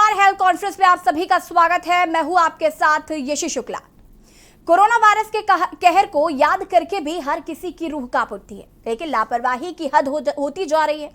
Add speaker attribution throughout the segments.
Speaker 1: नमस्कार, health conference में आप सभी का स्वागत है। मैं हूं आपके साथ यशी शुक्ला। कोरोना वायरस के कहर को याद करके भी हर किसी की रूह कांप उठती है, लेकिन लापरवाही की हद होती जा रही है।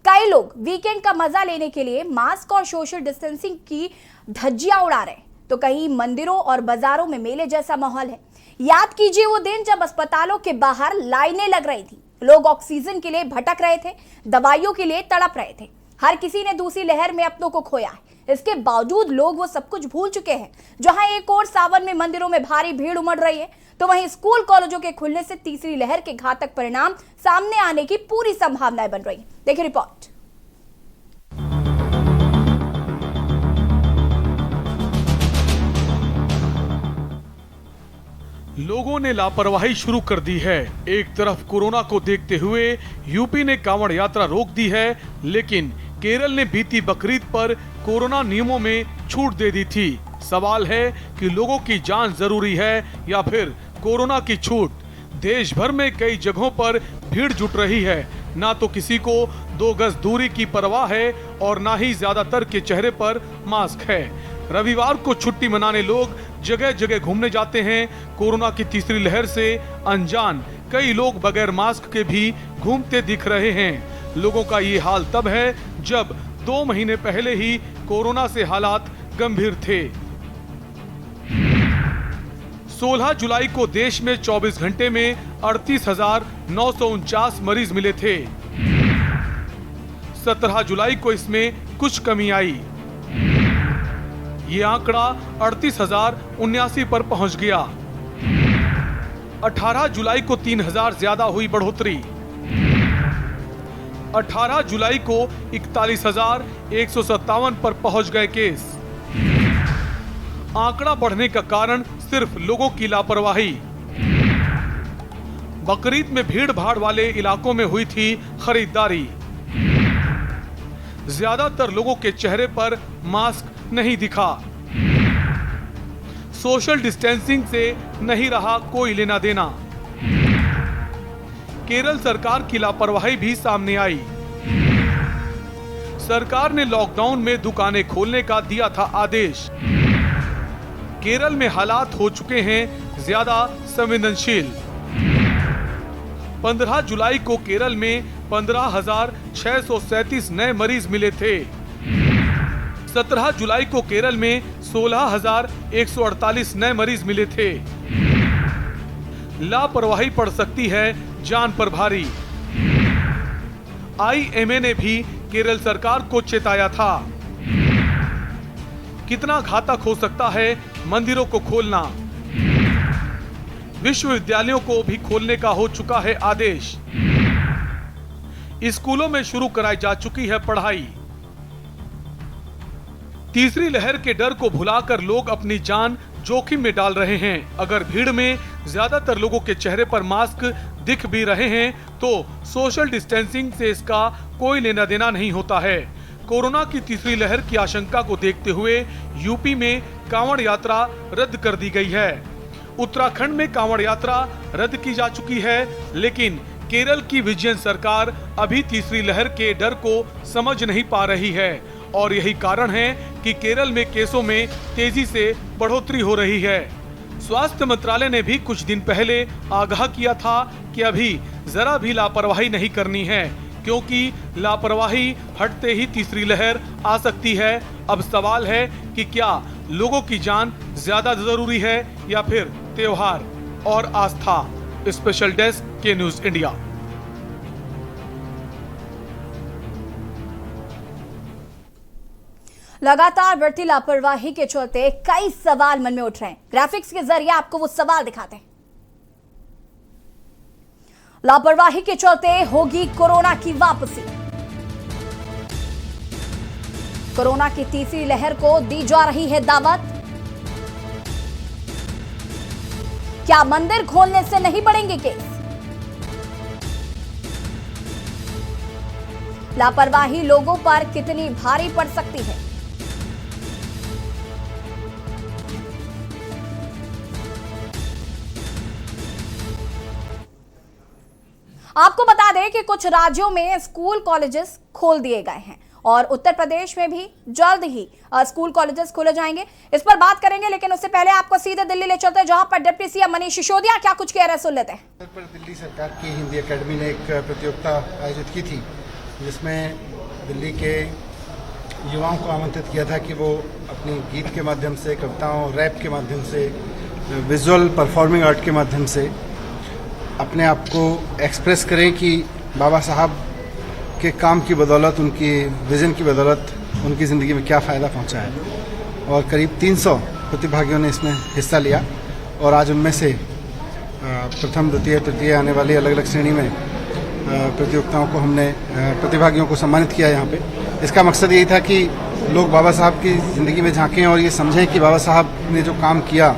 Speaker 1: कई लोग वीकेंड का मजा लेने के लिए मास्क और सोशल डिस्टेंसिंग की धज्जियां उड़ा रहे हैं, तो कहीं मंदिरों और बाजारों में मेले जैसा माहौल है। याद कीजिए वो दिन जब अस्पतालों के बाहर लाइनें लग रही थी, लोग ऑक्सीजन के लिए भटक रहे थे, दवाइयों के लिए तड़प रहे थे। हर किसी ने दूसरी लहर में अपनों को खोया है। इसके बावजूद लोग वो सब कुछ भूल चुके हैं। जहां एक और सावन में मंदिरों में भारी भीड़ उमड़ रही है, तो वहीं स्कूल कॉलेजों के खुलने से तीसरी लहर के घातक परिणाम सामने आने की पूरी संभावनाएं बन रही है। देखिए रिपोर्ट।
Speaker 2: लोगों ने लापरवाही शुरू कर दी है। एक तरफ कोरोना को देखते हुए यूपी ने कांवड़ यात्रा रोक दी है, लेकिन केरल ने बीती बकरीद पर कोरोना नियमों में छूट दे दी थी। सवाल है कि लोगों की जान जरूरी है या फिर कोरोना की छूट। देश भर में कई जगहों पर भीड़ जुट रही है। ना तो किसी को 2 गज दूरी की परवाह है और ना ही ज्यादातर के चेहरे पर मास्क है। रविवार को छुट्टी मनाने लोग जगह जगह घूमने जाते हैं। कोरोना की तीसरी लहर से अनजान कई लोग बगैर मास्क के भी घूमते दिख रहे हैं। लोगों का ये हाल तब है जब 2 महीने पहले ही कोरोना से हालात गंभीर थे। 16 जुलाई को देश में 24 घंटे में 38,949 मरीज मिले थे। 17 जुलाई को इसमें कुछ कमी आई। ये आंकड़ा 38,079 पर पहुंच गया। 18 जुलाई को 3,000 ज्यादा हुई बढ़ोतरी। 18 जुलाई को 41,157 पर पहुंच गए केस। आंकड़ा बढ़ने का कारण सिर्फ लोगों की लापरवाही। बकरीद में भीड़ भाड़ वाले इलाकों में हुई थी खरीदारी। ज्यादातर लोगों के चेहरे पर मास्क नहीं दिखा। सोशल डिस्टेंसिंग से नहीं रहा कोई लेना देना। केरल सरकार की लापरवाही भी सामने आई। सरकार ने लॉकडाउन में दुकानें खोलने का दिया था आदेश। केरल में हालात हो चुके हैं ज्यादा संवेदनशील। 15 जुलाई को केरल में 15,637 नए मरीज मिले थे। 17 जुलाई को केरल में 16,148 नए मरीज मिले थे। लापरवाही पड़ सकती है जान पर भारी। IMA ने भी केरल सरकार को चेताया था। कितना घातक हो सकता है मंदिरों को खोलना। विश्वविद्यालयों को भी खोलने का हो चुका है आदेश। स्कूलों में शुरू कराई जा चुकी है पढ़ाई। तीसरी लहर के डर को भुलाकर लोग अपनी जान जोखिम में डाल रहे हैं। अगर भीड़ में ज्यादातर लोगों के चेहरे पर मास्क दिख भी रहे हैं तो सोशल डिस्टेंसिंग से इसका कोई लेना देना नहीं होता है। कोरोना की तीसरी लहर की आशंका को देखते हुए यूपी में कांवड़ यात्रा रद्द कर दी गई है। उत्तराखंड में कांवड़ यात्रा रद्द की जा चुकी है, लेकिन केरल की विजयन सरकार अभी तीसरी लहर के डर को समझ नहीं पा रही है और यही कारण है कि केरल में केसों में तेजी से बढ़ोतरी हो रही है। स्वास्थ्य मंत्रालय ने भी कुछ दिन पहले आगाह किया था कि अभी जरा भी लापरवाही नहीं करनी है, क्योंकि लापरवाही हटते ही तीसरी लहर आ सकती है। अब सवाल है कि क्या लोगों की जान ज्यादा जरूरी है या फिर त्योहार और आस्था। स्पेशल डेस्क के न्यूज इंडिया।
Speaker 1: लगातार बढ़ती लापरवाही के चलते कई सवाल मन में उठ रहे हैं। ग्राफिक्स के जरिए आपको वो सवाल दिखाते हैं। लापरवाही के चलते होगी कोरोना की वापसी। कोरोना की तीसरी लहर को दी जा रही है दावत। क्या मंदिर खोलने से नहीं बढ़ेंगे केस? लापरवाही लोगों पर कितनी भारी पड़ सकती है? आपको बता दें कि कुछ राज्यों में स्कूल कॉलेजेस खोल दिए गए हैं और उत्तर प्रदेश में भी जल्द ही स्कूल कॉलेजेस खोले जाएंगे। इस पर बात करेंगे, लेकिन उससे पहले आपको सीधे दिल्ली ले चलते हैं, जहां पर डिप्टी सीएम मनीष सिसोदिया क्या कुछ कह रहे हैं, सुन लेते हैं।
Speaker 3: दिल्ली सरकार की हिंदी एकेडमी ने एक प्रतियोगिता आयोजित की थी, जिसमें दिल्ली के युवाओं को आमंत्रित किया था कि वो अपनी गीत के माध्यम से, कविताओं, रैप के माध्यम से, विजुअल परफॉर्मिंग आर्ट के माध्यम से अपने आप को एक्सप्रेस करें कि बाबा साहब के काम की बदौलत, उनकी विज़न की बदौलत उनकी ज़िंदगी में क्या फ़ायदा पहुंचा है। और करीब 300 प्रतिभागियों ने इसमें हिस्सा लिया और आज उनमें से प्रथम, द्वितीय, तृतीय आने वाली अलग अलग श्रेणी में प्रतियोगिताओं को हमने प्रतिभागियों को सम्मानित किया यहाँ पे। इसका मकसद यही था कि लोग बाबा साहब की ज़िंदगी में झांकें और ये समझें कि बाबा साहब ने जो काम किया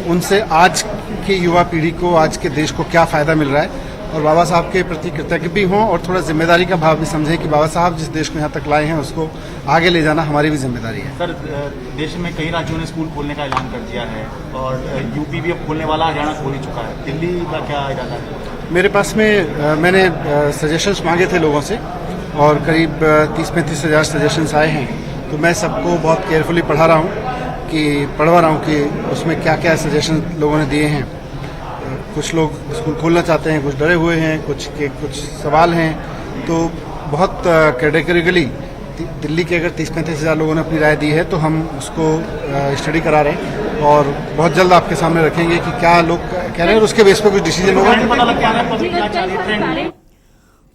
Speaker 3: उनसे आज की युवा पीढ़ी को, आज के देश को क्या फ़ायदा मिल रहा है, और बाबा साहब के प्रति कृतज्ञ भी हों और थोड़ा जिम्मेदारी का भाव भी समझें कि बाबा साहब जिस देश को यहाँ तक लाए हैं उसको आगे ले जाना हमारी भी जिम्मेदारी है।
Speaker 4: सर, देश में कई राज्यों ने स्कूल खोलने का ऐलान कर दिया है और यूपी भी अब खोलने वाला, हरियाणा खोल ही चुका है। दिल्ली का क्या इरादा है? मेरे पास में
Speaker 3: मैंने सजेशंस मांगे थे लोगों से और करीब 30-35 हज़ार सजेशंस आए हैं, तो मैं सबको बहुत केयरफुली पढ़वा रहा हूँ कि उसमें क्या क्या सजेशन लोगों ने दिए हैं। कुछ लोग स्कूल खोलना चाहते हैं, कुछ डरे हुए हैं, कुछ सवाल हैं, तो बहुत कैटेगरिकली दिल्ली के अगर 30-35 हज़ार लोगों ने अपनी राय दी है तो हम उसको स्टडी करा रहे हैं और बहुत जल्द आपके सामने रखेंगे कि क्या लोग कह रहे हैं और उसके बेस पर कुछ डिसीजन होगा।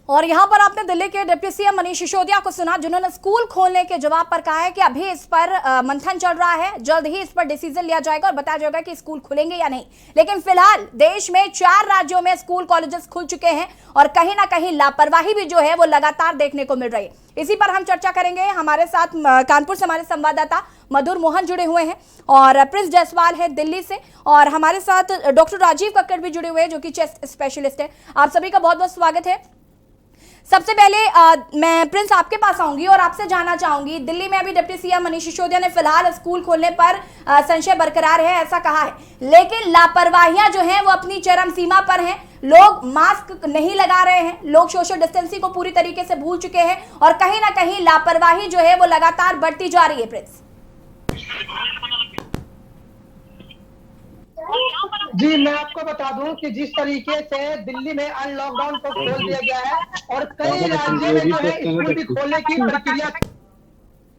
Speaker 1: और यहां पर आपने दिल्ली के डिप्टी सीएम मनीष सिसोदिया को सुना, जिन्होंने स्कूल खोलने के जवाब पर कहा है कि अभी इस पर मंथन चल रहा है, जल्द ही इस पर डिसीजन लिया जाएगा और बताया जाएगा कि स्कूल खुलेंगे या नहीं। लेकिन फिलहाल देश में 4 राज्यों में स्कूल कॉलेजेस खुल चुके हैं और कहीं ना कहीं लापरवाही भी जो है वो लगातार देखने को मिल रही है। इसी पर हम चर्चा करेंगे। हमारे साथ कानपुर से हमारे संवाददाता मधुर मोहन जुड़े हुए हैं और प्रिंस जायसवाल है दिल्ली से, और हमारे साथ डॉक्टर राजीव कक्कड़ भी जुड़े हुए हैं जो कि चेस्ट स्पेशलिस्ट है। आप सभी का बहुत बहुत स्वागत है। सबसे पहले मैं प्रिंस आपके पास आऊंगी और आपसे जानना चाहूंगी, दिल्ली में अभी डिप्टी सीएम मनीष सिसोदिया ने फिलहाल स्कूल खोलने पर संशय बरकरार है ऐसा कहा है, लेकिन लापरवाहियां जो हैं वो अपनी चरम सीमा पर हैं। लोग मास्क नहीं लगा रहे हैं, लोग सोशल डिस्टेंसिंग को पूरी तरीके से भूल चुके हैं और कहीं ना कहीं लापरवाही जो है वो लगातार बढ़ती जा रही है। प्रिंस
Speaker 5: जी, मैं आपको बता दूं कि जिस तरीके से दिल्ली में अनलॉकडाउन को खोल दिया गया है और कई राज्यों में जो है स्कूल भी खोलने की प्रक्रिया,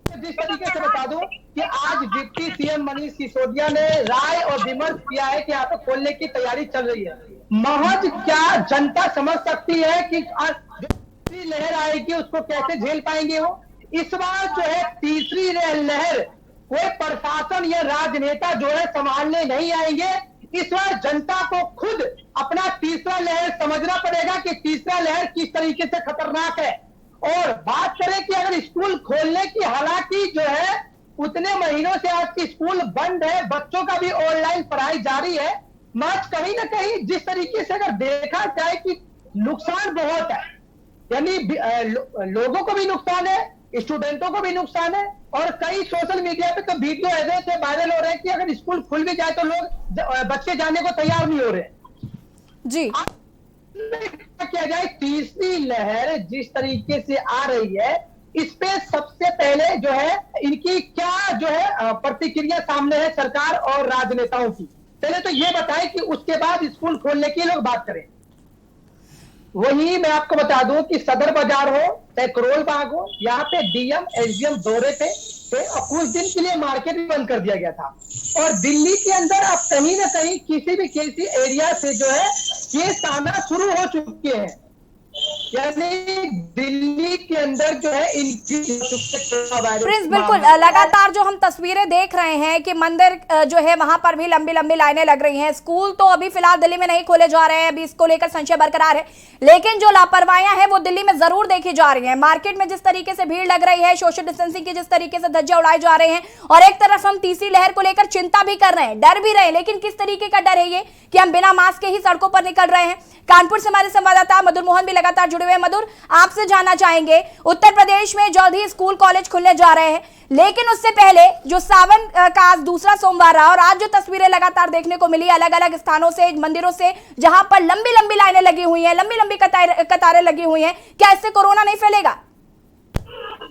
Speaker 5: जिस तरीके से बता दूं कि आज डिप्टी सीएम मनीष सिसोदिया ने राय और विमर्श किया है कि यहाँ पे खोलने की तैयारी चल रही है। महज क्या जनता समझ सकती है कि तीसरी लहर आएगी उसको कैसे झेल पाएंगे वो? इस बार जो है तीसरी लहर कोई प्रशासन या राजनेता जो है संभालने नहीं आएंगे। इस बार जनता को खुद अपना तीसरा लहर समझना पड़ेगा कि तीसरा लहर किस तरीके से खतरनाक है। और बात करें कि अगर स्कूल खोलने की, हालांकि जो है उतने महीनों से आज की स्कूल बंद है, बच्चों का भी ऑनलाइन पढ़ाई जारी है, मगर कहीं ना कहीं जिस तरीके से अगर देखा जाए कि नुकसान बहुत है, यानी लोगों को भी नुकसान है, स्टूडेंटों को भी नुकसान है, और कई सोशल मीडिया पे तो वीडियो ऐसे वायरल हो रहे हैं कि अगर स्कूल खुल भी जाए तो लोग बच्चे जाने को तैयार नहीं हो रहे
Speaker 1: जी।
Speaker 5: किया जाए, तीसरी लहर जिस तरीके से आ रही है, इस पे सबसे पहले जो है इनकी क्या जो है प्रतिक्रिया सामने है सरकार और राजनेताओं की। पहले तो ये बताएं कि उसके बाद स्कूल खोलने की लोग बात करें। वही मैं आपको बता दूं कि सदर बाजार हो चाहे करोल बाग हो, यहाँ पे डीएम एसडीएम दौरे थे और कुछ दिन के लिए मार्केट भी बंद कर दिया गया था। और दिल्ली के अंदर अब कहीं ना कहीं किसी एरिया से जो है केस आना शुरू हो चुके हैं, यानी दिल्ली के अंदर जो है इनकी
Speaker 1: प्रिंस, बिल्कुल लगातार जो हम तस्वीरें देख रहे हैं कि मंदिर जो है वहां पर भी लंबी लंबी लाइनें लग रही हैं। स्कूल तो अभी फिलहाल दिल्ली में नहीं खोले जा रहे हैं, अभी इसको लेकर संशय बरकरार है, लेकिन जो लापरवाहियां हैं वो दिल्ली में जरूर देखी जा रही है। मार्केट में जिस तरीके से भीड़ लग रही है, सोशल डिस्टेंसिंग की जिस तरीके से धज्जियां उड़ाए जा रहे हैं, और एक तरफ हम तीसरी लहर को लेकर चिंता भी कर रहे हैं, डर भी रहे हैं, लेकिन किस तरीके का डर है ये कि हम बिना मास्क के ही सड़कों पर निकल रहे हैं। कानपुर से हमारे संवाददाता मधुर मोहन भी लगातार जुड़े हुए हैं। मधुर, आपसे जानना चाहेंगे, उत्तर प्रदेश में जल्द ही स्कूल कॉलेज खुलने जा रहे हैं, लेकिन उससे पहले जो सावन का आज दूसरा सोमवार रहा और आज जो तस्वीरें लगातार देखने को मिली अलग अलग स्थानों से, मंदिरों से, जहां पर लंबी लंबी लाइनें लगी हुई हैं, लंबी लंबी कतारें लगी हुई हैं, क्या इससे कोरोना नहीं फैलेगा?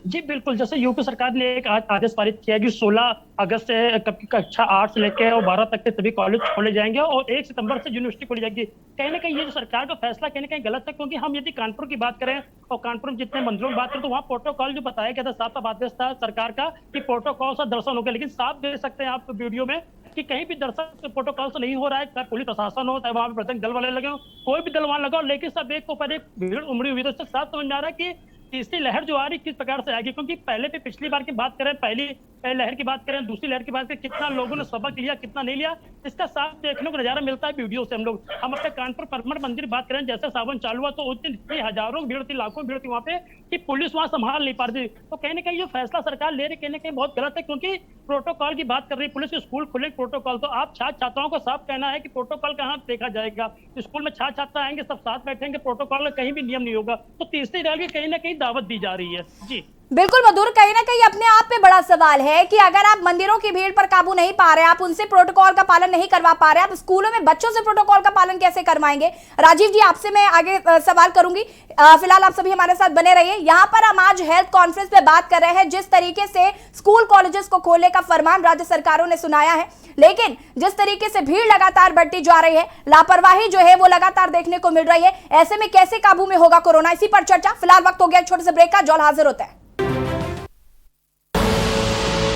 Speaker 6: जी बिल्कुल, जैसे यूपी सरकार ने एक आदेश पारित किया है कि 16 अगस्त से कक्षा 8 से लेकर और 12 तक के सभी कॉलेज खोले जाएंगे और 1 सितंबर से यूनिवर्सिटी खोली जाएगी। कहीं ना कहीं ये जो सरकार का फैसला कहीं ना कहीं गलत है, क्योंकि हम यदि कानपुर की बात करें और कानपुर में जितने मंदिरों की बात करें तो वहाँ प्रोटोकॉल जो बताया गया था, साफ आदेश था सरकार का कि प्रोटोकॉल से दर्शन हो गया, लेकिन साफ देख सकते हैं आप वीडियो में कि कहीं भी दर्शन प्रोटोकॉल से नहीं हो रहा है। चाहे पुलिस प्रशासन हो, चाहे वहाँ पे प्रतिनिधि दल वाले लगे हो, कोई भी दल वहां लगा हो, लेकिन सब एक ऊपर एक भीड़ उमड़ी हुई है। तो साफ समझ में आ रहा है कि तीसरी लहर जो आ रही किस प्रकार से आएगी, क्योंकि पहले भी पिछली बार की बात करें, पहली लहर की बात करें, दूसरी लहर की बात करें, कितना लोगों ने सबक लिया कितना नहीं लिया, इसका साफ देखने को नजारा मिलता है वीडियो से। हम अपने कानपुर परमठ मंदिर की बात करें, जैसे सावन चालू हुआ तो उस दिन इतनी हजारों भीड़ थी, लाखों भीड़ थी वहां पे कि पुलिस वहां संभाल नहीं पा रही थी। तो कहीं ना कहीं जो फैसला सरकार ले रही कहीं ना कहीं बहुत गलत है, क्योंकि प्रोटोकॉल की बात कर रही पुलिस, स्कूल खुले प्रोटोकॉल, तो आप छात्र छात्राओं को साफ कहना है कि प्रोटोकॉल कहाँ देखा जाएगा। स्कूल में छात्र छात्रा आएंगे, सब साथ बैठेंगे, प्रोटोकॉल का कहीं भी नियम नहीं होगा। तो तीसरी लहर की कहीं ना कहीं दावत दी जा रही है। जी
Speaker 1: बिल्कुल मधुर, कहीं ना कहीं अपने आप पे बड़ा सवाल है कि अगर आप मंदिरों की भीड़ पर काबू नहीं पा रहे, आप उनसे प्रोटोकॉल का पालन नहीं करवा पा रहे, आप स्कूलों में बच्चों से प्रोटोकॉल का पालन कैसे करवाएंगे। राजीव जी, आपसे मैं आगे सवाल करूंगी, फिलहाल आप सभी हमारे साथ बने रहिए। यहाँ पर हम आज हेल्थ कॉन्फ्रेंस पे बात कर रहे हैं, जिस तरीके से स्कूल कॉलेजेस को खोलने का फरमान राज्य सरकारों ने सुनाया है, लेकिन जिस तरीके से भीड़ लगातार बढ़ती जा रही है, लापरवाही जो है वो लगातार देखने को मिल रही है, ऐसे में कैसे काबू में होगा कोरोना, इसी पर चर्चा। फिलहाल वक्त हो गया छोटे से ब्रेक का, जल्द हाजिर होता है।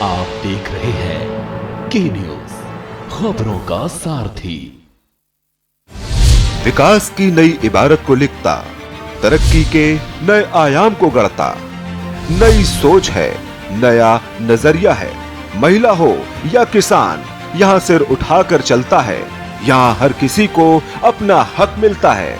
Speaker 7: आप देख रहे हैं के न्यूज, खबरों का सारथी।
Speaker 8: विकास की नई इबारत को लिखता, तरक्की के नए आयाम को गढ़ता। नई सोच है, नया नजरिया है। महिला हो या किसान, यहाँ सिर उठाकर चलता है। यहाँ हर किसी को अपना हक मिलता है।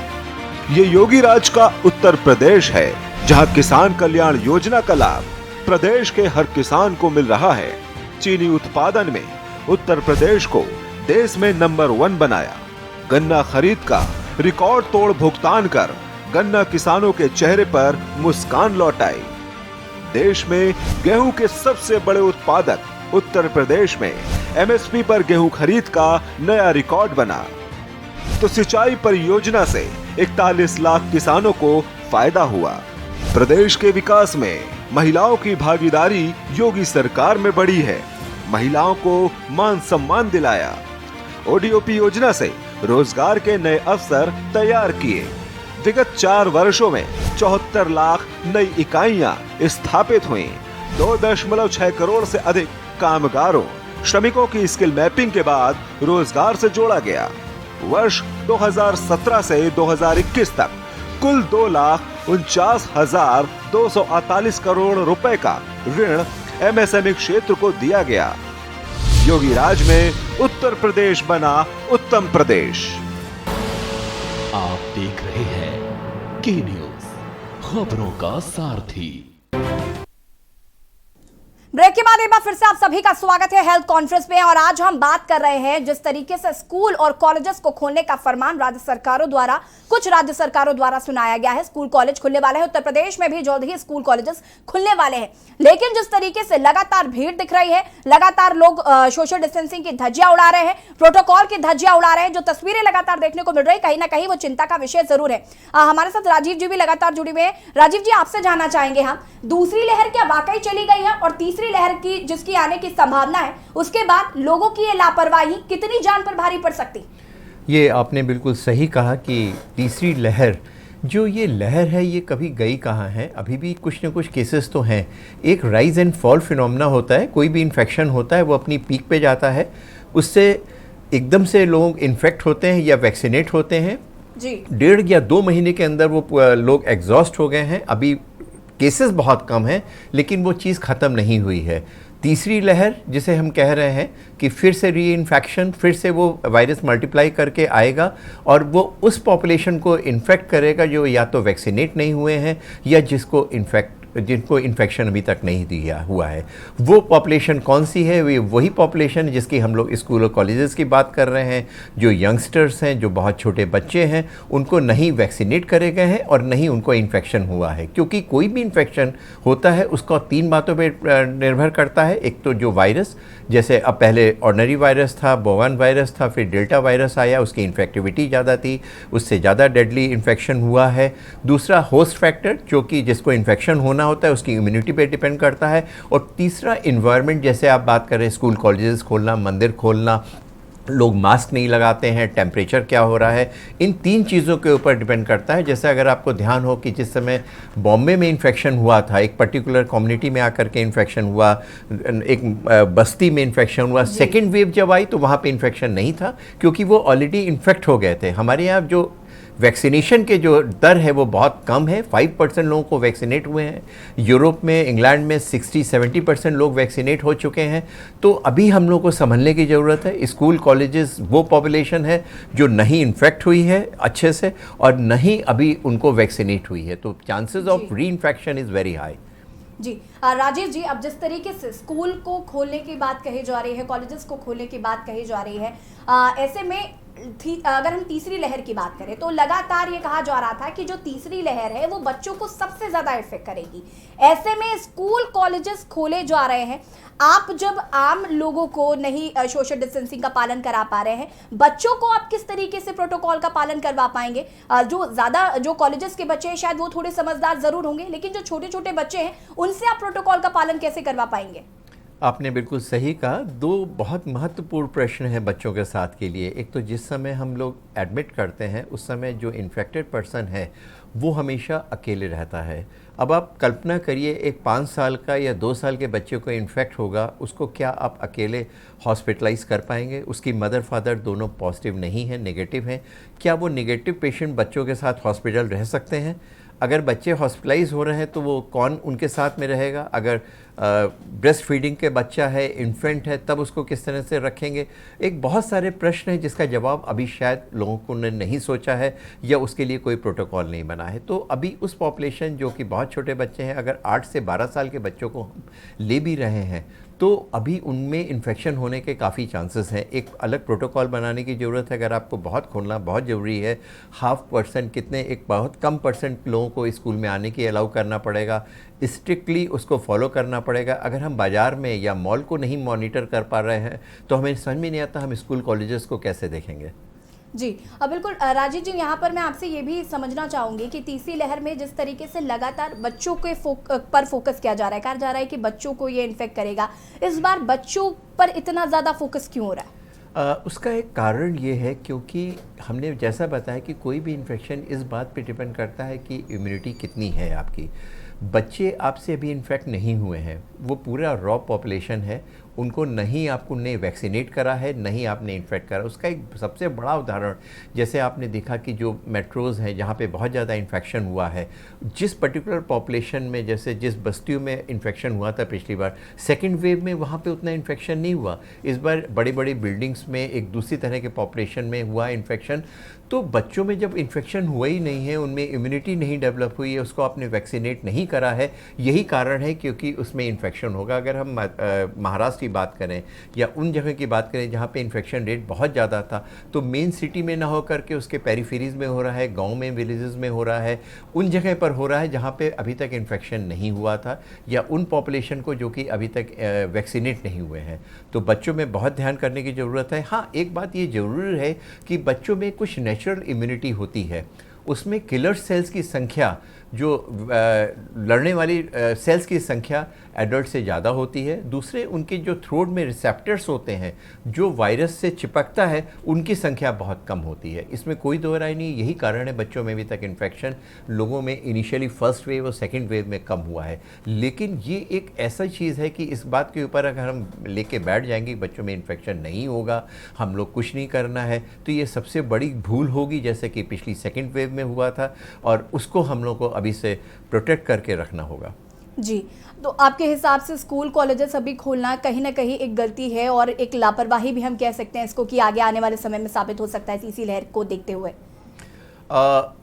Speaker 8: ये योगी राज का उत्तर प्रदेश है, जहाँ किसान कल्याण योजना का लाभ प्रदेश के हर किसान को मिल रहा है। चीनी उत्पादन में उत्तर प्रदेश को देश में नंबर 1 बनाया। गन्ना खरीद का रिकॉर्ड तोड़ भुगतान कर गन्ना किसानों के चेहरे पर मुस्कान लौटाई। देश में गेहूं के सबसे बड़े उत्पादक उत्तर प्रदेश में एमएसपी पर गेहूं खरीद का नया रिकॉर्ड बना। तो सिंचाई परियोजना से 41 लाख किसानों को फायदा हुआ। प्रदेश के विकास में महिलाओं की भागीदारी योगी सरकार में बढ़ी है। महिलाओं को मान सम्मान दिलाया। ओडीओपी योजना से रोजगार के नए अवसर तैयार किए। विगत 4 वर्षों में 74 लाख नई इकाइयां स्थापित हुई। 2.6 करोड़ से अधिक कामगारों, श्रमिकों की स्किल मैपिंग के बाद रोजगार से जोड़ा गया। वर्ष 2017 से 2021 तक कुल 2,49,248 करोड़ रुपए का ऋण एमएसएमई क्षेत्र को दिया गया। योगी राज में उत्तर प्रदेश बना उत्तम प्रदेश।
Speaker 7: आप देख रहे हैं के न्यूज, खबरों का सारथी।
Speaker 1: ब्रेक के बाद एक बार फिर से आप सभी का स्वागत है हेल्थ कॉन्फ्रेंस में, और आज हम बात कर रहे हैं जिस तरीके से स्कूल और कॉलेजेस को खोलने का फरमान राज्य सरकारों द्वारा, कुछ राज्य सरकारों द्वारा सुनाया गया है। स्कूल कॉलेज खुलने वाले हैं, उत्तर प्रदेश में भी जल्द ही स्कूल कॉलेजेस खुलने वाले हैं, लेकिन जिस तरीके से लगातार भीड़ दिख रही है, लगातार लोग सोशल डिस्टेंसिंग की धज्जियां उड़ा रहे हैं, प्रोटोकॉल की धज्जियां उड़ा रहे हैं, जो तस्वीरें लगातार देखने को मिल रही है, कहीं ना कहीं वो चिंता का विषय जरूर है। हमारे साथ राजीव जी भी लगातार जुड़े हुए हैं। राजीव जी, आपसे जानना चाहेंगे हम, दूसरी लहर क्या वाकई चली गई है, और तीसरी लहर की जिसकी आने की संभावना है, उसके बाद लोगों की ये लापरवाही कितनी जान पर भारी पड़ सकती?
Speaker 9: ये आपने बिल्कुल सही कहा कि तीसरी लहर, जो ये लहर है, ये कभी गई कहाँ है। अभी भी कुछ न कुछ केसेस तो हैं। एक राइज एंड फॉल फिनोमेना होता है। कोई भी इन्फेक्शन होता है, वो अपनी पीक पे जाता है, उससे एकदम से लोग इन्फेक्ट होते हैं या वैक्सीनेट होते हैं
Speaker 1: जी।
Speaker 9: 1.5 या 2 महीने के अंदर वो लोग एग्जॉस्ट हो गए हैं। अभी केसेस बहुत कम हैं, लेकिन वो चीज़ ख़त्म नहीं हुई है। तीसरी लहर जिसे हम कह रहे हैं कि फिर से री इन्फेक्शन, फिर से वो वायरस मल्टीप्लाई करके आएगा और वो उस पॉपुलेशन को इन्फेक्ट करेगा जो या तो वैक्सीनेट नहीं हुए हैं या जिनको इन्फेक्शन अभी तक नहीं दिया हुआ है। वो पॉपुलेशन कौन सी है? वही पॉपुलेशन जिसकी हम लोग स्कूल और कॉलेजेस की बात कर रहे हैं। जो यंगस्टर्स हैं, जो बहुत छोटे बच्चे हैं, उनको नहीं वैक्सीनेट करे गए हैं और नहीं उनको इन्फेक्शन हुआ है। क्योंकि कोई भी इन्फेक्शन होता है उसका 3 बातों पर निर्भर करता है। एक तो जो वायरस, जैसे अब पहले ऑर्डिनरी वायरस था, बोवान वायरस था, फिर डेल्टा वायरस आया, उसकी इन्फेक्टिविटी ज़्यादा थी, उससे ज़्यादा डेडली इन्फेक्शन हुआ है। दूसरा होस्ट फैक्टर, जो कि जिसको इन्फेक्शन होना करना होता है, उसकी इम्यूनिटी पे डिपेंड करता है। और तीसरा इन्वायरमेंट, जैसे आप बात करें स्कूल कॉलेजेस खोलना, मंदिर खोलना, लोग मास्क नहीं लगाते हैं, टेम्परेचर क्या हो रहा है, इन 3 चीज़ों के ऊपर डिपेंड करता है। जैसे अगर आपको ध्यान हो कि जिस समय बॉम्बे में इन्फेक्शन हुआ था, एक पर्टिकुलर कम्युनिटी में आकर के इन्फेक्शन हुआ, एक बस्ती में इन्फेक्शन हुआ, सेकेंड वेव जब आई तो वहाँ पे इन्फेक्शन नहीं था क्योंकि वो ऑलरेडी इन्फेक्ट हो गए थे। हमारे यहाँ जो वैक्सीनेशन के जो दर है वो बहुत कम है, 5% लोगों को वैक्सीनेट हुए हैं। यूरोप में, इंग्लैंड में 60-70% लोग वैक्सीनेट हो चुके हैं। तो अभी हम लोग को समझने की ज़रूरत है, स्कूल कॉलेजेस वो पॉपुलेशन है जो नहीं इन्फेक्ट हुई है अच्छे से और नहीं अभी उनको वैक्सीनेट हुई है, तो chances of reinfection is very high.
Speaker 1: जी राजीव जी, अब जिस तरीके से स्कूल को खोलने की बात कही जा रही है, कॉलेजेस को खोलने की बात कही जा रही है, ऐसे में अगर हम तीसरी लहर की बात करें तो लगातार ये कहा जा रहा था कि जो तीसरी लहर है वो बच्चों को सबसे ज्यादा इफेक्ट करेगी। ऐसे में स्कूल कॉलेजेस खोले जा रहे हैं, आप जब आम लोगों को नहीं सोशल डिस्टेंसिंग का पालन करा पा रहे हैं, बच्चों को आप किस तरीके से प्रोटोकॉल का पालन करवा पाएंगे? जो कॉलेजेस के बच्चे हैं शायद वो थोड़े समझदार जरूर होंगे, लेकिन जो छोटे छोटे बच्चे हैं उनसे आप प्रोटोकॉल का पालन कैसे करवा पाएंगे?
Speaker 9: आपने बिल्कुल सही कहा। 2 बहुत महत्वपूर्ण प्रश्न हैं बच्चों के साथ के लिए। एक तो जिस समय हम लोग एडमिट करते हैं उस समय जो इन्फेक्टेड पर्सन है वो हमेशा अकेले रहता है। अब आप कल्पना करिए, एक 5 साल का या 2 साल के बच्चे को इन्फेक्ट होगा, उसको क्या आप अकेले हॉस्पिटलाइज कर पाएंगे? उसकी मदर फादर दोनों पॉजिटिव नहीं हैं, नेगेटिव हैं। क्या वो नेगेटिव पेशेंट बच्चों के साथ हॉस्पिटल रह सकते हैं? अगर बच्चे हॉस्पिटलाइज हो रहे हैं तो वो कौन उनके साथ में रहेगा? अगर ब्रेस्ट फीडिंग के बच्चा है, इन्फेंट है, तब उसको किस तरह से रखेंगे? एक बहुत सारे प्रश्न हैं जिसका जवाब अभी शायद लोगों को ने नहीं सोचा है या उसके लिए कोई प्रोटोकॉल नहीं बना है। तो अभी उस पॉपुलेशन जो कि बहुत छोटे बच्चे हैं, अगर 8 से 12 साल के बच्चों को हम ले भी रहे हैं तो अभी उनमें इन्फेक्शन होने के काफ़ी चांसेस हैं। एक अलग प्रोटोकॉल बनाने की ज़रूरत है। अगर आपको बहुत खोलना बहुत ज़रूरी है, 0.5% कितने, एक बहुत कम % लोगों को स्कूल में आने की अलाउ करना पड़ेगा, स्ट्रिक्टली उसको फॉलो करना पड़ेगा। अगर हम बाज़ार में या मॉल को नहीं मॉनिटर कर पा रहे हैं तो हमें समझ में नहीं आता हम स्कूल कॉलेजेस को कैसे देखेंगे।
Speaker 1: जी बिल्कुल राजीव जी, यहाँ पर मैं आपसे ये भी समझना चाहूँगी कि तीसरी लहर में जिस तरीके से लगातार बच्चों के पर फोकस किया जा रहा है, कहा जा रहा है कि बच्चों को ये इन्फेक्ट करेगा, इस बार बच्चों पर इतना ज़्यादा फोकस क्यों हो रहा है?
Speaker 9: उसका एक कारण ये है क्योंकि हमने जैसा बताया कि कोई भी इन्फेक्शन इस बात पे डिपेंड करता है कि इम्यूनिटी कितनी है आपकी। बच्चे आपसे अभी इन्फेक्ट नहीं हुए हैं, वो पूरा रॉ पॉपुलेशन है, उनको नहीं आपको ने वैक्सीनेट करा है, नहीं आपने इन्फेक्ट करा। उसका एक सबसे बड़ा उदाहरण जैसे आपने देखा कि जो मेट्रोज़ हैं जहाँ पे बहुत ज़्यादा इन्फेक्शन हुआ है, जिस पर्टिकुलर पॉपुलेशन में, जैसे जिस बस्तियों में इन्फेक्शन हुआ था पिछली बार, सेकेंड वेव में वहाँ पे उतना इन्फेक्शन नहीं हुआ। इस बार बड़ी बड़ी बिल्डिंग्स में एक दूसरी तरह के पॉपुलेशन में हुआ इन्फेक्शन। तो बच्चों में जब इन्फेक्शन हुआ ही नहीं है, उनमें इम्यूनिटी नहीं डेवलप हुई है, उसको आपने वैक्सीनेट नहीं करा है, यही कारण है क्योंकि उसमें इन्फेक्शन होगा। अगर हम महाराष्ट्र की बात करें या उन जगह की बात करें जहाँ पे इन्फेक्शन रेट बहुत ज़्यादा था, तो मेन सिटी में ना हो करके उसके पेरीफेरीज में हो रहा है, गांव में, विलेजेस में हो रहा है, उन जगह पर हो रहा है जहाँ पे अभी तक इन्फेक्शन नहीं हुआ था या उन पॉपुलेशन को जो कि अभी तक वैक्सीनेट नहीं हुए हैं। तो बच्चों में बहुत ध्यान करने की ज़रूरत है। हाँ, एक बात ये ज़रूर है कि बच्चों में कुछ नेचुरल इम्यूनिटी होती है, उसमें किलर सेल्स की संख्या, जो लड़ने वाली सेल्स की संख्या एडल्ट से ज़्यादा होती है। दूसरे, उनके जो थ्रोट में रिसेप्टर्स होते हैं जो वायरस से चिपकता है, उनकी संख्या बहुत कम होती है। इसमें कोई दो राय नहीं, यही कारण है बच्चों में अभी तक इन्फेक्शन लोगों में इनिशियली फर्स्ट वेव और सेकंड वेव में कम हुआ है। लेकिन ये एक ऐसा चीज़ है कि इस बात के ऊपर अगर हम लेके बैठ जाएंगे बच्चों में इन्फेक्शन नहीं होगा, हम लोग कुछ नहीं करना है, तो ये सबसे बड़ी भूल होगी, जैसे कि पिछली सेकंड वेव में हुआ था, और उसको हम लोग को अभी से प्रोटेक्ट करके रखना होगा।
Speaker 1: जी, तो आपके हिसाब से स्कूल कॉलेजेस अभी खोलना कहीं ना कहीं एक गलती है और एक लापरवाही भी हम कह सकते हैं इसको, कि आगे आने वाले समय में साबित हो सकता है तीसरी लहर को देखते हुए?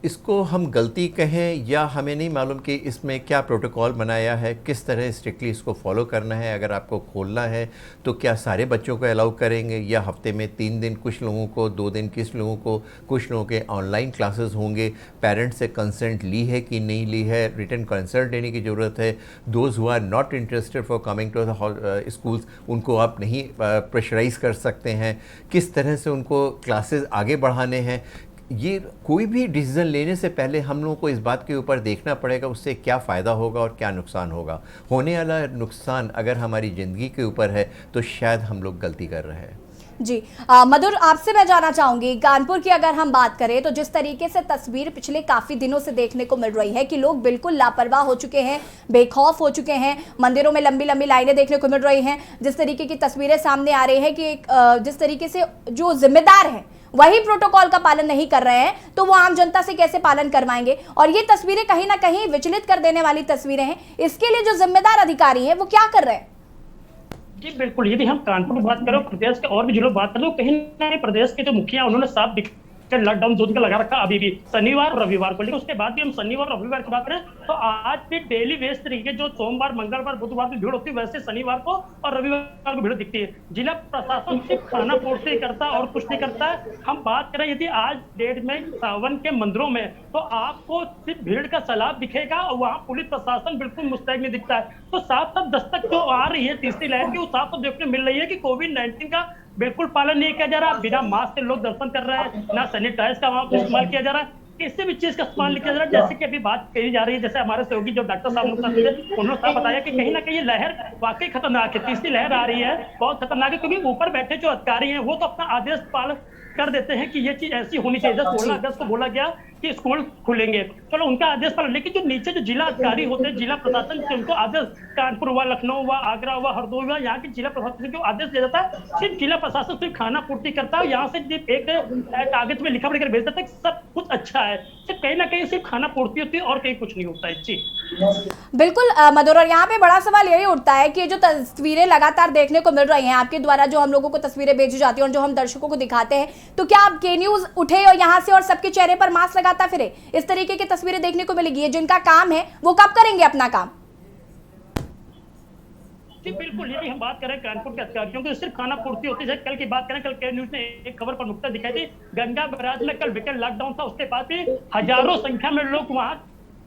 Speaker 9: इसको हम गलती कहें या हमें नहीं मालूम कि इसमें क्या प्रोटोकॉल बनाया है, किस तरह स्ट्रिक्टली इसको फॉलो करना है। अगर आपको खोलना है तो क्या सारे बच्चों को अलाउ करेंगे या हफ्ते में 3 दिन कुछ लोगों को, 2 दिन किस लोगों को, कुछ लोगों के ऑनलाइन क्लासेस होंगे, पेरेंट्स से कंसेंट ली है कि नहीं ली है, रिटन कंसल्ट देने की ज़रूरत है। Those who are not interested for coming to the schools, उनको आप नहीं प्रेशराइज कर सकते हैं। किस तरह से उनको क्लासेस आगे बढ़ाने हैं, ये कोई भी डिसीज़न लेने से पहले हम लोगों को इस बात के ऊपर देखना पड़ेगा उससे क्या फ़ायदा होगा और क्या नुकसान होगा। होने वाला नुकसान अगर हमारी ज़िंदगी के ऊपर है तो शायद हम लोग गलती कर रहे हैं।
Speaker 1: जी मधुर, आपसे मैं जानना चाहूंगी, कानपुर की अगर हम बात करें तो जिस तरीके से तस्वीर पिछले काफी दिनों से देखने को मिल रही है कि लोग बिल्कुल लापरवाह हो चुके हैं, बेखौफ हो चुके हैं, मंदिरों में लंबी लंबी लाइनें देखने को मिल रही हैं, जिस तरीके की तस्वीरें सामने आ रही है कि जिस तरीके से जो जिम्मेदार हैं वही प्रोटोकॉल का पालन नहीं कर रहे हैं, तो वो आम जनता से कैसे पालन करवाएंगे। और ये तस्वीरें कहीं ना कहीं विचलित कर देने वाली तस्वीरें हैं। इसके लिए जो जिम्मेदार अधिकारी हैं वो क्या कर रहे हैं?
Speaker 6: जी बिल्कुल, यदि हम कानपुर की बात करें, प्रदेश के और भी जिलों की बात करें, तो कहीं ना कहीं प्रदेश के जो मुखिया उन्होंने साफ लॉकडाउन 2 दिन का लगा रखा अभी भी, शनिवार और रविवार को। लेकिन उसके बाद भी हम शनिवार और रविवार की बात करें तो आज भी डेली बेस तरीके जो सोमवार, मंगलवार, बुधवार की भीड़ होती है, वैसे शनिवार को और रविवार को भीड़ दिखती है। जिला प्रशासन सिर्फ खाना पूर्ति करता और कुछ नहीं करता है। हम बात करें यदि आज डेट में सावन के मंदिरों में, तो आपको सिर्फ भीड़ का सैलाब दिखेगा और वहाँ पुलिस प्रशासन बिल्कुल मुस्तैद नहीं दिखता है। तो साफ साफ दस्तक जो आ रही है तीसरी लहर की, वो साफ साफ देखने मिल रही है कि कोविड-19 का बिल्कुल पालन नहीं किया जा रहा। बिना मास्क के लोग दर्शन कर रहे हैं, ना सैनिटाइज का वहां इस्तेमाल किया जा रहा है, किसी भी चीज का इस्तेमाल नहीं किया जा रहा है। जैसे कि अभी बात कही जा रही है, जैसे हमारे सहयोगी जो डॉक्टर साहब उन्होंने साफ बताया कि कहीं ना कहीं ये लहर वाकई खतरनाक है, तीसरी लहर आ रही है, बहुत खतरनाक है। क्योंकि ऊपर बैठे जो अधिकारी हैं वो तो अपना आदेश पालन कर देते हैं कि ये चीज ऐसी होनी चाहिए। 16 अगस्त को बोला गया कि स्कूल खुलेंगे, चलो उनका आदेश पालन, लेकिन जो नीचे जो जिला अधिकारी होते हैं, जिला प्रशासन से उनको आदेश, कानपुर हुआ, लखनऊ हुआ, आगरा हुआ, हरदोई हुआ, यहाँ के जिला प्रशासन को आदेश दिया जाता है। सिर्फ जिला प्रशासन सिर्फ खाना पूर्ति करता है, यहाँ से एक कागज में लिखा पढ़कर भेज देता है सब कुछ अच्छा है, सिर्फ कहीं ना कहीं सिर्फ खाना पूर्ति होती है और कहीं कुछ नहीं होता है। जी
Speaker 1: बिल्कुल मधुर, और यहाँ पे बड़ा सवाल यही उठता है कि जो तस्वीरें लगातार देखने को मिल रही हैं आपके द्वारा, जो हम लोगों को तस्वीरें भेजी जाती हैं और जो हम दर्शकों को दिखाते हैं, तो क्या आप के न्यूज उठे और यहाँ से और सबके चेहरे पर मास्क लगाता फिरे, इस तरीके की तस्वीरें देखने को मिलेगी? जिनका काम है वो कब करेंगे अपना काम?
Speaker 6: जी बिल्कुल, यदि हम बात करें कानपुर के अधिकारियों की, सिर्फ खाना पूर्ति होती है। कल की बात करें, कल के न्यूज ने एक खबर पर नुकता दिखाई थी, गंगा बैराज में कल वीकेंड लॉकडाउन था, उसके बाद भी हजारों संख्या में लोग वहां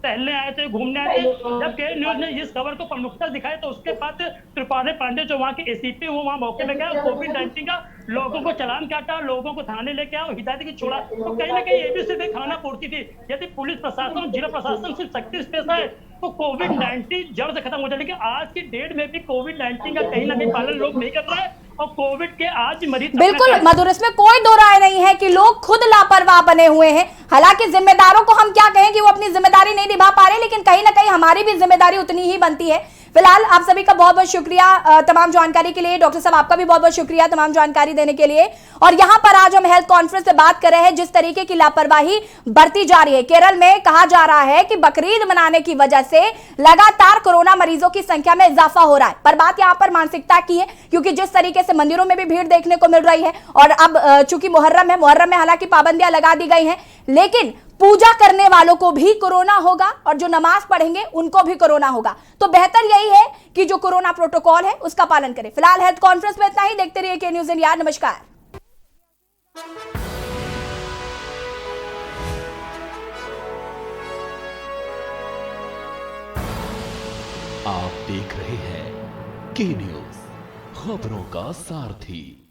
Speaker 6: टहलने आए थे, घूमने आए थे। जब के न्यूज ने इस खबर को प्रमुखता दिखाई तो उसके बाद त्रिपाठी पांडे जो वहाँ के एसीपी वो वहाँ मौके में गया, कोविड-19 का लोगों को चालान काटा, लोगों को थाने लेके आया, हिदायत की छोड़ा। तो कहीं ना कहीं ये भी सिर्फ खाना पूर्ति थी। यदि पुलिस प्रशासन, जिला प्रशासन सिर्फ सख्ती से पेश आए तो कोविड-19 जड़ से खत्म हो जाए। लेकिन आज की डेट में भी कोविड-19 का कहीं ना कहीं पालन लोग नहीं कर रहे हैं और कोविड के आज मरीज
Speaker 1: बिल्कुल मधुर, इसमें कोई दो राय नहीं है कि लोग खुद लापरवाह बने हुए हैं। हालांकि जिम्मेदारों को हम क्या कहें कि वो अपनी जिम्मेदारी नहीं निभा पा रहे, लेकिन कहीं ना कहीं हमारी भी जिम्मेदारी उतनी ही बनती है। फिलहाल आप सभी का बहुत बहुत शुक्रिया तमाम जानकारी के लिए। डॉक्टर साहब आपका भी बहुत बहुत शुक्रिया तमाम जानकारी देने के लिए। और यहाँ पर आज हम हेल्थ कॉन्फ्रेंस पे बात कर रहे हैं जिस तरीके की लापरवाही बरती जा रही है। केरल में कहा जा रहा है कि बकरीद मनाने की वजह से लगातार कोरोना मरीजों की संख्या में इजाफा हो रहा है, पर बात यहाँ पर मानसिकता की है, क्योंकि जिस तरीके से मंदिरों में भी भीड़ देखने को मिल रही है और अब चूंकि मुहर्रम है, मुहर्रम में हालांकि पाबंदियां लगा दी गई हैं, लेकिन पूजा करने वालों को भी कोरोना होगा और जो नमाज पढ़ेंगे उनको भी कोरोना होगा। तो बेहतर यही है कि जो कोरोना प्रोटोकॉल है उसका पालन करें। फिलहाल हेल्थ कॉन्फ्रेंस में इतना ही। देखते रहिए के न्यूज़ इंडिया। नमस्कार।
Speaker 7: आप देख रहे हैं के न्यूज़, खबरों का सारथी।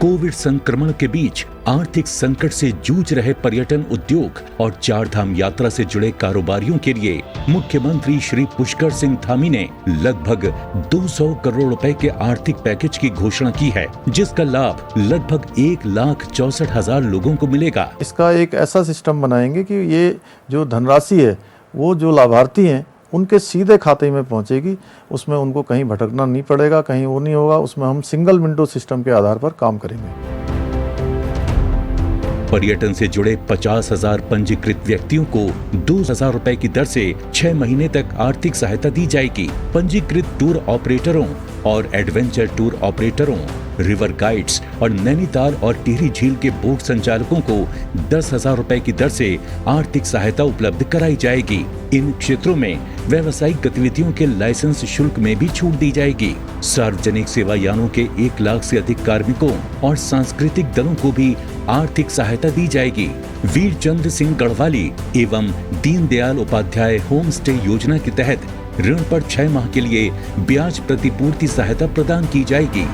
Speaker 7: कोविड संक्रमण के बीच आर्थिक संकट से जूझ रहे पर्यटन उद्योग और चारधाम यात्रा से जुड़े कारोबारियों के लिए मुख्यमंत्री श्री पुष्कर सिंह धामी ने लगभग 200 करोड़ रुपए के आर्थिक पैकेज की घोषणा की है, जिसका लाभ लगभग 1,64,000 लोगों को मिलेगा।
Speaker 10: इसका एक ऐसा सिस्टम बनाएंगे कि ये जो धनराशि है वो जो लाभार्थी हैं उनके सीधे खाते में पहुंचेगी, उसमें उनको कहीं भटकना नहीं पड़ेगा, कहीं वो नहीं होगा। उसमें हम सिंगल विंडो सिस्टम के आधार पर काम करेंगे।
Speaker 7: पर्यटन से जुड़े 50,000 पंजीकृत व्यक्तियों को 2,000 रुपए की दर से 6 महीने तक आर्थिक सहायता दी जाएगी। पंजीकृत टूर ऑपरेटरों और एडवेंचर टूर ऑपरेटरों, रिवर गाइड्स और नैनीताल और टिहरी झील के बोट संचालकों को 10,000 रुपए की दर से आर्थिक सहायता उपलब्ध कराई जाएगी। इन क्षेत्रों में व्यावसायिक गतिविधियों के लाइसेंस शुल्क में भी छूट दी जाएगी। सार्वजनिक सेवा यानों के 1 लाख से अधिक कार्मिकों और सांस्कृतिक दलों को भी आर्थिक सहायता दी जाएगी। वीरचंद्र सिंह गढ़वाली एवं दीनदयाल उपाध्याय होम स्टे योजना के तहत ऋण पर 6 माह के लिए ब्याज प्रतिपूर्ति सहायता प्रदान की जाएगी।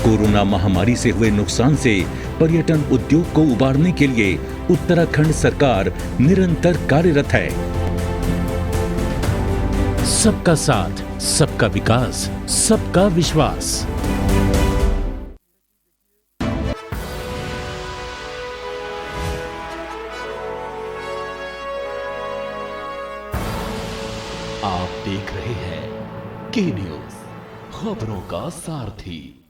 Speaker 7: कोरोना महामारी से हुए नुकसान से पर्यटन उद्योग को उबारने के लिए उत्तराखंड सरकार निरंतर कार्यरत है। सबका साथ, सबका विकास, सबका विश्वास।
Speaker 11: आप देख रहे हैं के न्यूज़, खबरों का सारथी।